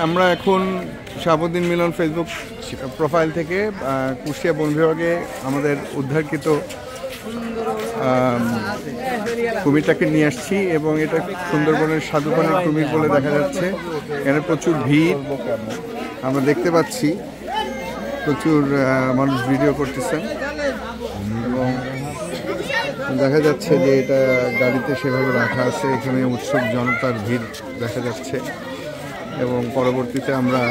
আমরা এখন শাহাবুদ্দিন মিলন Facebook profile থেকে কুষ্টিয়া বন বিভাগে আমাদের উদ্ধারকৃত কুমিরটাকে নিয়ে আসছি এবং এটা সুন্দরবনের সাধুবনের কুমির বলে দেখা যাচ্ছে। এখানে প্রচুর ভিড় আমরা দেখতে পাচ্ছি, প্রচুর মানুষ ভিডিও করতেছেন এবং দেখা যাচ্ছে যে এটা গাড়িতে সেভাবে রাখা আছে। এখানে উৎসুক জনতার ভিড় দেখা যাচ্ছে এবং পরবর্তীতে আমরা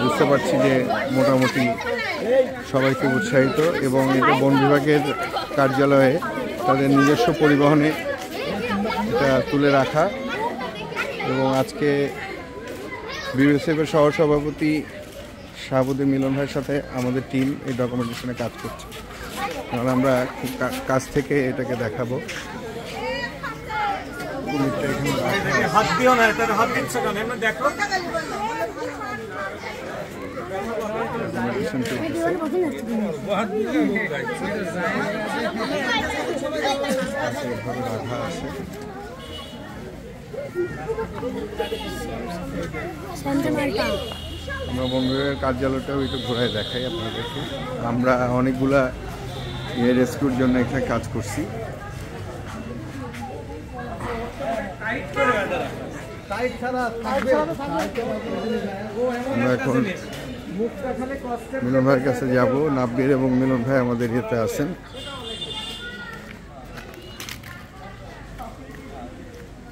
বুঝতে পারছি যে মোটামুটি সবাইকে উৎসাহিত এবং এটা বন বিভাগের কার্যালয়ে তাদের নিজস্ব পরিবহনে এটা তুলে রাখা এবং আজকে বিএসএফের সহসভাপতি শাহাবুদ্দিন মিলন ভাইয়ের সাথে আমাদের টিম এই ডকুমেন্টেশনে কাজ করছে। তাহলে আমরা খুব কাছ থেকে এটাকে দেখাবো। আমরা বন বিভাগের কার্যালয়টাও একটু ঘোরায় দেখাই আপনাদেরকে। আমরা অনেকগুলা রেস্কিউর জন্য এখানে কাজ করছি। আমরা এখন মিলন ভাইয়ের কাছে যাব। নাব্বির এবং মিলন ভাই আমাদের ইয়েতে আছেন।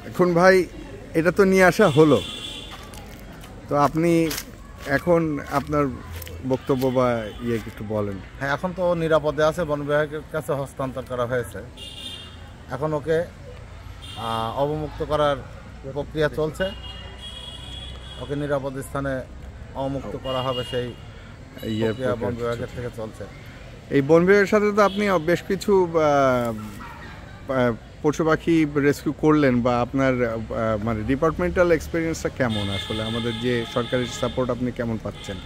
এখন ভাই এটা তো নিয়ে আসা হলো, তো আপনি এখন আপনার বক্তব্য বা ইয়ে একটু বলেন। হ্যাঁ, এখন তো নিরাপদে আছে, বন বিভাগের কাছে হস্তান্তর করা হয়েছে। এখন ওকে অবমুক্ত করার প্রক্রিয়া চলছে। ওকে নিরাপদ স্থানে অবমুক্ত করা হবে, সেই প্রক্রিয়া বন বিভাগের থেকে চলছে। এই বন বিভাগের সাথে তো আপনি বেশ কিছু পশু পাখি রেস্কিউ করলেন, বা আপনার মানে ডিপার্টমেন্টাল এক্সপিরিয়েন্সটা কেমন? আসলে আমাদের যে সরকারি সাপোর্ট আপনি কেমন পাচ্ছেন?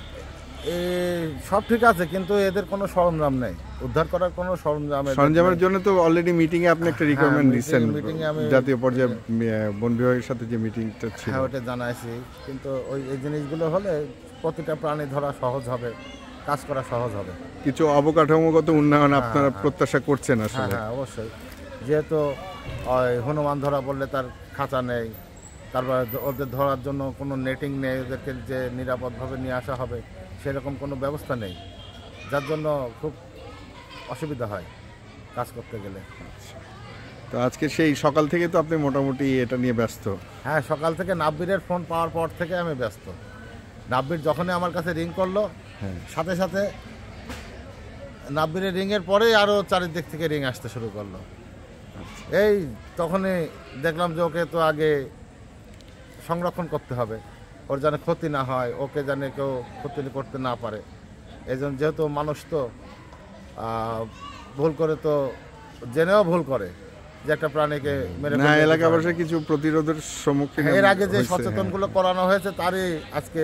সব ঠিক আছে, কিন্তু এদের কোনো সরঞ্জাম নেই, উদ্ধার করার কোনো সরঞ্জামের জন্য তো অলরেডি মিটিংয়ে আপনি একটা রিকমেন্ড দিচ্ছেন। জাতীয় পর্যায়ে বন বিভাগের সাথে যে মিটিংটা ছিল, হ্যাঁ ওটা জানাইছি। কিন্তু এই জিনিসগুলো হলে প্রতিটা প্রাণী ধরা সহজ হবে, কাজ করা সহজ হবে। কিছু অবকাঠামোগত উন্নয়ন আপনারা প্রত্যাশা করছেন আসলে? হ্যাঁ অবশ্যই। যেহেতু হনুমান ধরা বললে তার খাঁচা নেই, তারপরে ওদের ধরার জন্য কোনো নেটিং নেই, ওদেরকে যে নিরাপদভাবে নিয়ে আসা হবে সেরকম কোনো ব্যবস্থা নেই, যার জন্য খুব অসুবিধা হয় কাজ করতে গেলে। তো আজকে সেই সকাল থেকে তো আপনি মোটামুটি এটা নিয়ে ব্যস্ত? হ্যাঁ, সকাল থেকে নাব্বিরের ফোন পাওয়ার পর থেকে আমি ব্যস্ত। নাব্বির যখনই আমার কাছে রিং করলো, সাথে সাথে নাব্বিরের রিংয়ের পরেই আরও চারিদিক থেকে রিং আসতে শুরু করলো। এই তখনই দেখলাম যে ওকে তো আগে সংরক্ষণ করতে হবে, ওর যেন ক্ষতি না হয়, ওকে যেন কেউ ক্ষতি করতে না পারে। এই জন্য, যেহেতু মানুষ তো ভুল করে, তো জেনেও ভুল করে যে একটা প্রাণীকে মেরে ফেলে। এলাকাবাসী কিছু প্রতিরোধের সম্মুখীন, এর আগে যে সচেতনগুলো করানো হয়েছে তারই আজকে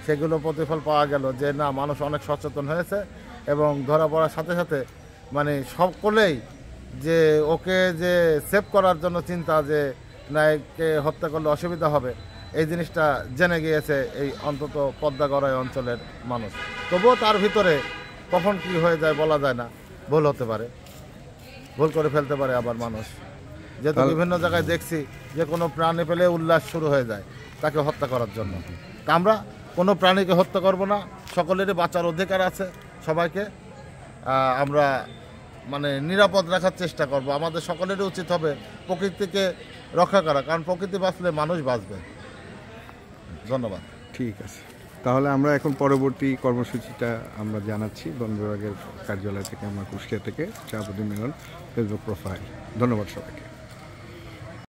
সেগুলো প্রতিফল পাওয়া গেল, যে না, মানুষ অনেক সচেতন হয়েছে এবং ধরা পড়ার সাথে সাথে মানে সকলেই যে ওকে যে সেভ করার জন্য চিন্তা, যে নায়ককে হত্যা করলে অসুবিধা হবে, এই জিনিসটা জেনে গিয়েছে এই অন্তত পদ্মাগড়াই অঞ্চলের মানুষ। তবুও তার ভিতরে কখন কি হয়ে যায় বলা যায় না, ভুল হতে পারে, ভুল করে ফেলতে পারে আবার মানুষ। যেহেতু বিভিন্ন জায়গায় দেখছি যে কোনো প্রাণী পেলে উল্লাস শুরু হয়ে যায় তাকে হত্যা করার জন্য। তা আমরা কোনো প্রাণীকে হত্যা করব না, সকলেরই বাঁচার অধিকার আছে। সবাইকে আমরা মানে নিরাপদ রাখার চেষ্টা করব। আমাদের সকলেরই উচিত হবে প্রকৃতিকে রক্ষা করা, কারণ প্রকৃতি বাঁচলে মানুষ বাঁচবে। ধন্যবাদ। ঠিক আছে, তাহলে আমরা এখন পরবর্তী কর্মসূচিটা আমরা জানাচ্ছি বন বিভাগের কার্যালয় থেকে। আমরা কুষ্টিয়া থেকে শাহাবুদ্দিন মিলন ফেসবুক প্রোফাইল। ধন্যবাদ সবাইকে।